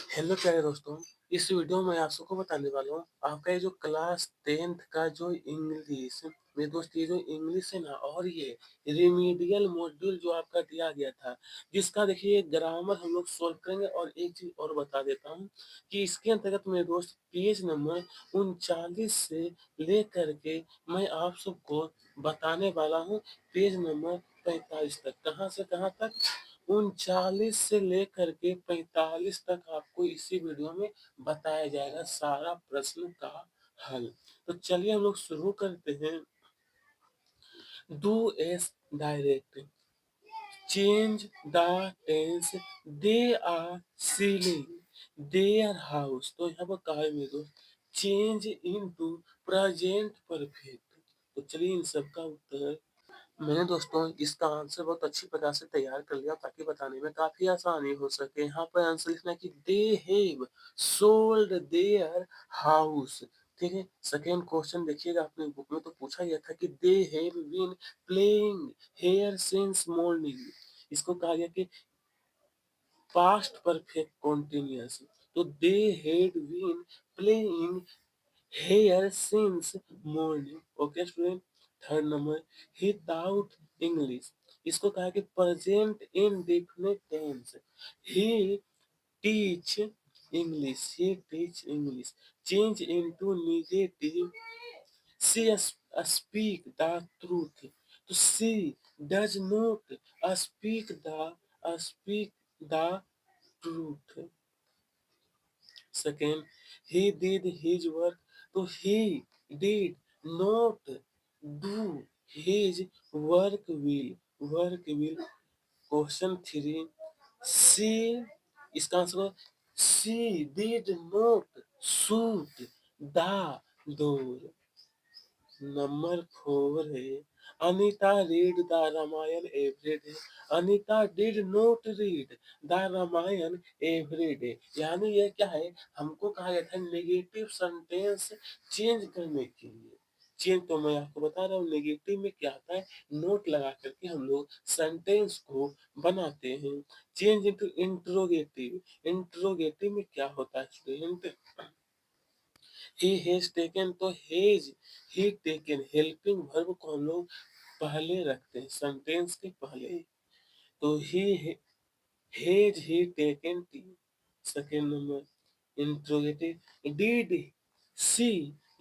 Hello प्यारे दोस्तों, इस वीडियो में आप सबको बताने वाला हूँ आपका ये जो क्लास 10th का जो इंग्लिश मेरे दोस्त ये जो इंग्लिश है ना और ये रिमीडियल मॉड्यूल जो आपका दिया गया था जिसका देखिए ग्रामर हम लोग सॉल्व करेंगे और एक चीज और बता देता हूँ कि इसके अंतर्गत मेरे दोस्त पेज नंबर 39 से लेकर के मैं आप सबको बताने वाला हूँ पेज नंबर 45 तक। कहाँ से कहाँ तक? 39 से लेकर के 45 तक आपको इसी वीडियो में बताया जाएगा सारा प्रश्न का हल। तो चलिए हम लोग शुरू करते हैं। Do as direct change the tense they are sealing their house. तो यहाँ पर कहा है मेरे दोस्त चेंज इनटू प्रेजेंट परफेक्ट। तो चलिए इन सब का उत्तर मैंने दोस्तों इसका आंसर बहुत अच्छी प्रकार से तैयार कर लिया ताकि बताने में काफी आसानी हो सके। यहाँ पर आंसर लिखना है कि they have sold their house. ठीक है, सेकेंड क्वेश्चन देखिएगा अपने बुक में तो पूछा गया था कि they have been playing here since morning. इसको कहा गया कि पास्ट परफेक्ट कॉन्टिन्यूअस। तो they had been playing here since morning। Okay student. Third number he taught English. इसको कहा कि present indefinite tense. He teach English. He teach English. Change into negative she speak the truth. तो she does not speak the truth. Second, he did his work. So he did not do his work will. Work will. Question three. She इसका answer she did not shoot the door। Number four है Anita read the Ramayana everyday. Anita did not read the Ramayana everyday. यानी ये क्या है, हमको कहा गया था नेगेटिव सेंटेंस चेंज करने के लिए। चेंज तो मैं आपको बता रहा हूँ नेगेटिव में क्या आता है, नोट लगा करके हम लोग सेंटेंस को बनाते हैं। Change into interrogative. इंट्रोगेटिव में क्या होता है स्टूडेंट? He has taken. तो हेज ही टेकन हेल्पिंग वर्ब को हम लोग पहले रखते हैं सेंटेंस के पहले। तो he has he taken tea. Second number interrogative did she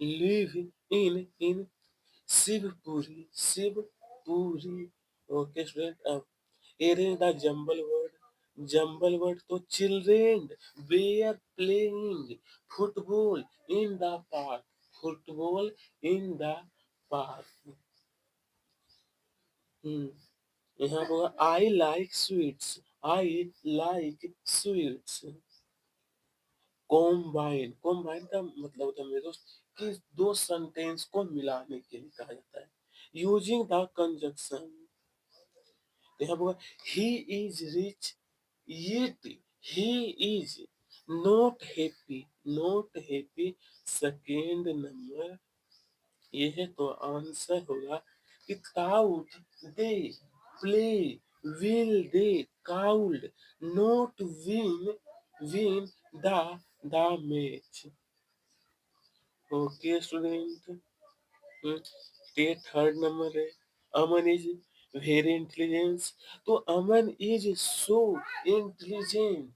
live in Shivpuri. Shivpuri. Okay student. अब एरेंज द जंबल वर्ड। तो children were playing football in the park. Football in the park. यहाँ पर I like sweets. I like sweets. Combine. Combine का मतलब होता है मेरे दोस्त कि दो सेंटेंस को मिलाने के लिए कहा जाता है। Using the conjunction. तो यहाँ पर he is rich yet he is not happy। not happy। Second number ये है तो आंसर होगा कि could they play will they could not win the the match. Okay student. ये थर्ड नंबर है अमन इज वेरी इंटेलिजेंस। तो Aman is so intelligent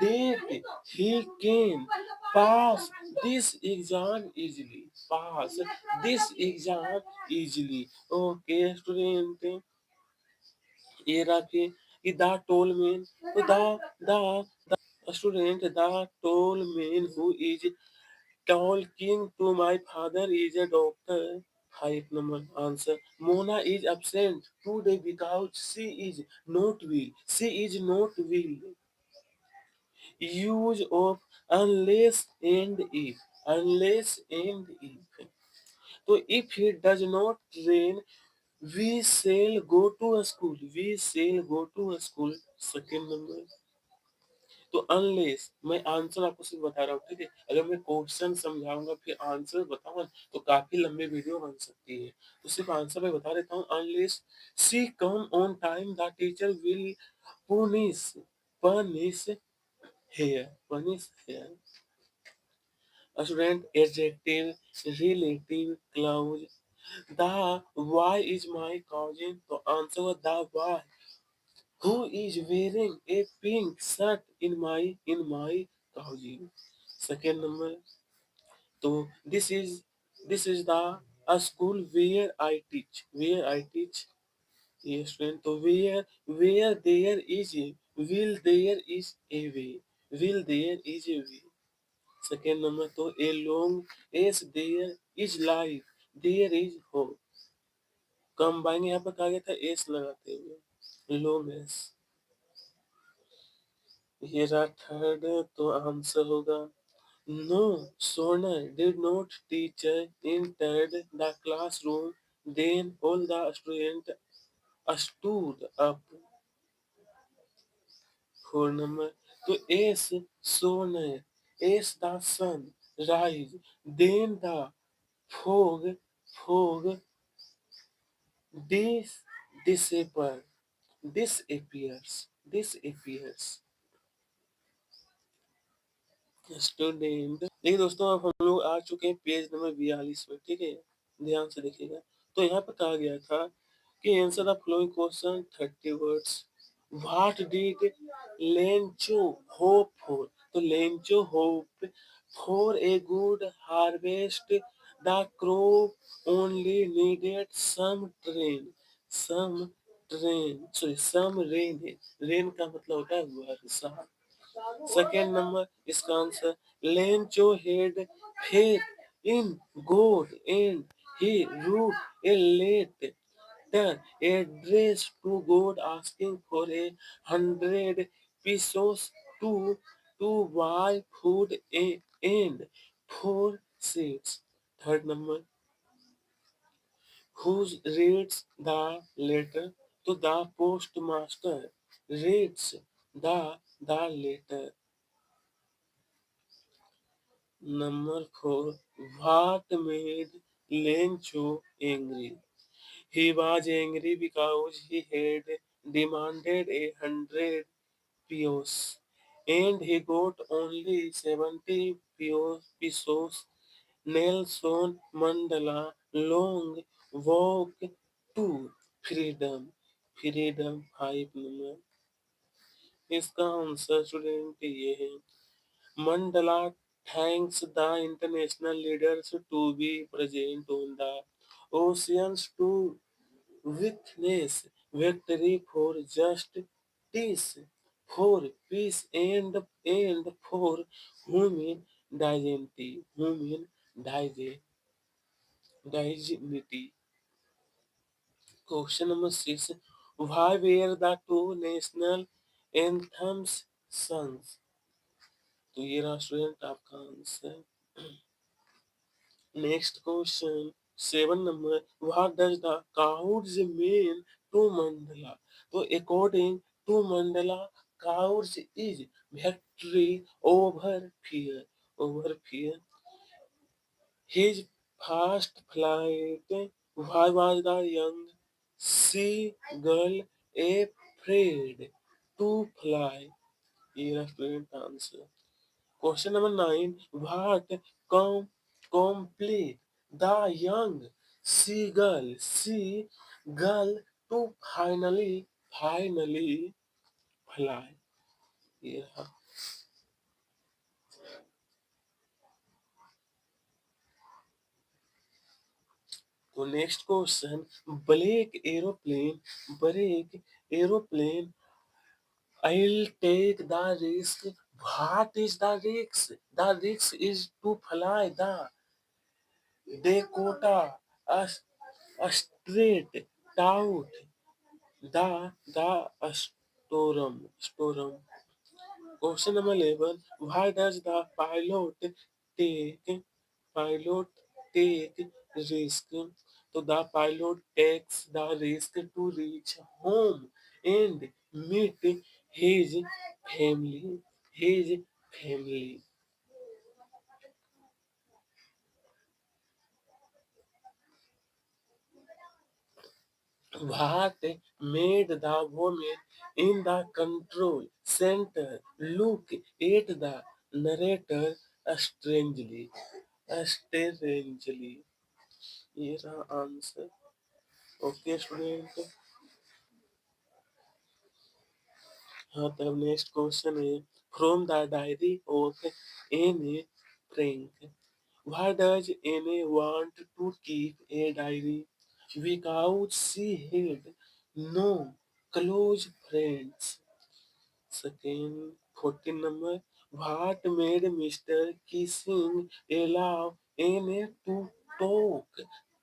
that he can pass this exam easily. Pass this exam easily. Okay student. ये रखे कि the tall man. तो the student the tall man who is talking to my father is a doctor। Five number answer Mona is absent today because she is not will। she is not will। use of unless and if। unless and if। तो if he does not rain we shall go to a school। we shall go to a school। second number। तो unless मैं answer आपको सिर्फ बता रहा हूँ, ठीक है। अगर मैं क्वेश्चन समझाऊंगा फिर आंसर बताऊंगा तो काफी लंबी वीडियो बन सकती है। तो सिर्फ आंसर मैं बता देता हूँ। Unless she come on time the teacher will punish. Punish here. One is here. A student adjective, relative, clause. The why is my cousin. तो answer was the why. Who is wearing a pink shirt in my cousin? Second number. So this is the a school where I teach. Where I teach. Yes, friend. So where there is a will there is a way. Will there is a way. Second number तो a long as there is life, there is hope. Combine यहाँ पर कहा गया था S लगाते हुए long as. ये रहा थर्ड तो आंसर होगा no. Sona did not teacher entered the classroom. Then all the students stood up. Four number तो S sonar as the sun rise. Then the fog This disappear, disappears. Student देखिए दोस्तों, अब हम लोग आ चुके हैं पेज नंबर 42 में। ठीक है, ध्यान से देखिएगा। तो यहाँ पर कहा गया था कि answer the following question 30 words. What did Lencho hope for? तो Lencho hope for a good harvest. The crop only needed some rain है। रेन का मतलब होता है वर्षा। सेकेंड नंबर इसका answer Lencho had faith in God and he wrote a letter address to God asking for 100 pesos to to buy food and 4 seats. Third number who reads the letter? To the postmaster reads the letter. Number 4. What made Lencho angry? He was angry because he had demanded 100 pesos and he got only 70 pesos. Nelson Mandela long walk to freedom. Freedom 5 number. इसका answer student ये है Mandela thanks the international leaders to be present on the oceans to witness victory for justice, for peace and for human dignity. Question number 6. Why were the two national anthems sung? तो ये रहा student आपका answer. Next question, 7 number. What does the couch mean to Mandela? So according to Mandela, couch is victory over fear. Over fear. His first flight. Why was the young seagull afraid to fly? Here student answer. Question number 9. What com complete the young seagull to finally fly? Yeah. So next question. Break aeroplane. I'll take the risk. What is the risk? The risk is to fly the Dakota, a straight out the storm. Question number 11. Why does the take pilot take risk? So the pilot takes the risk to reach home and meet his family. His family. What made the woman in the control center look at the narrator strangely? Strangely. ये रहा answer. Okay student. हाँ तब next question है from the diary of Anne Frank. Why does Anne want to keep a diary? Because she had no close friends. Second, 14 number. What made Mr. Kissing allow Anne to talk?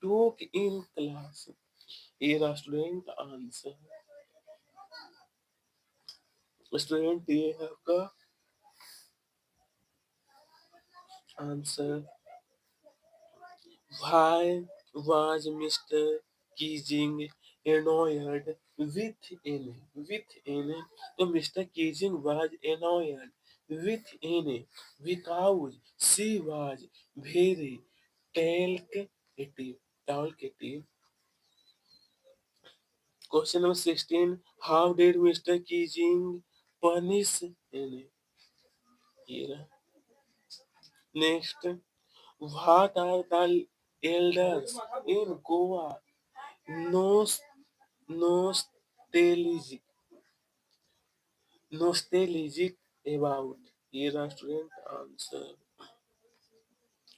Talk in class. Here student answer. Student ये है आपका answer. Why was Mr. Keating annoyed with Anne? With Anne? So Mr. Keating was annoyed with Anne because she was very talkative. Talkative. Question number 16. How did Mr. Keating punish Anne? Here. Next. What are the elders in Goa Nos nostalgic nostalgic about? Here student answer.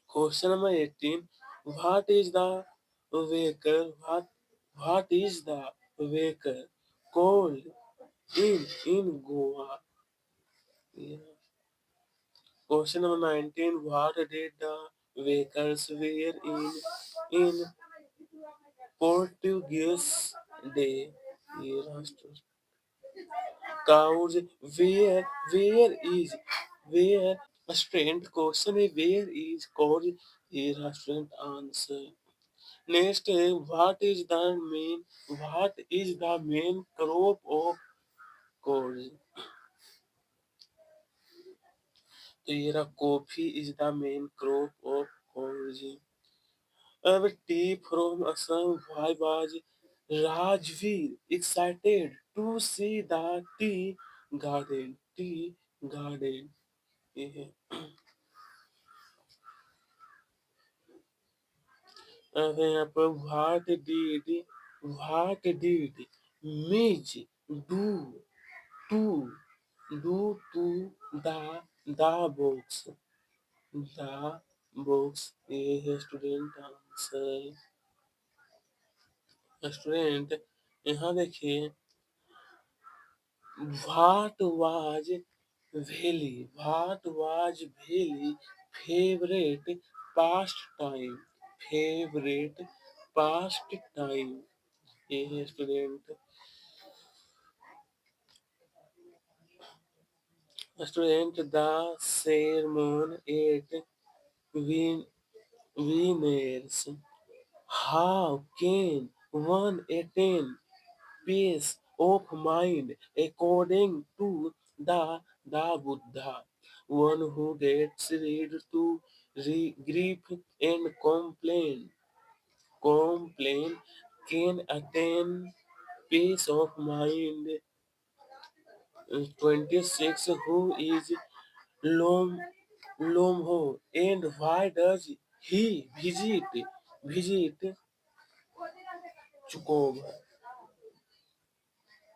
Question number 18. What is the vehicle? What is the vehicle called in Goa? Yeah. Question number 19. What did the vehicles wear in Portuguese day? Here student. Cows. Where is a strength question is where is cause here a strength answer. Next what is the main crop of cause? तो ये रहा coffee is the main crop of cause. अब tea from Assam. Why was Rajveer excited to see the tea garden? Tea garden. ये है. अब यहाँ पर what did Midge do to to the box? The box. ये है student answer. Student यहाँ देखिए what was Valley favorite pastime? Favorite pastime. ये है student. Student, the sermon at Winners. How can one attain peace of mind according to the Buddha? One who gets rid to grief and complain can attain peace of mind. 26. Who is Lom Lomho and why does he visit Chukob?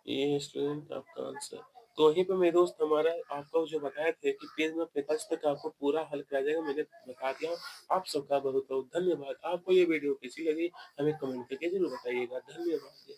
ये student आपका answer. तो वहीं पे मेरे दोस्त हमारा आपको जो बताए थे कि पेज में 45 तक आपको पूरा हल कराया जाएगा मैंने बता दिया. आप सबका बहुत बहुत धन्यवाद. आपको ये वीडियो कैसी लगी हमें कमेंट करके जरूर बताइएगा. धन्यवाद.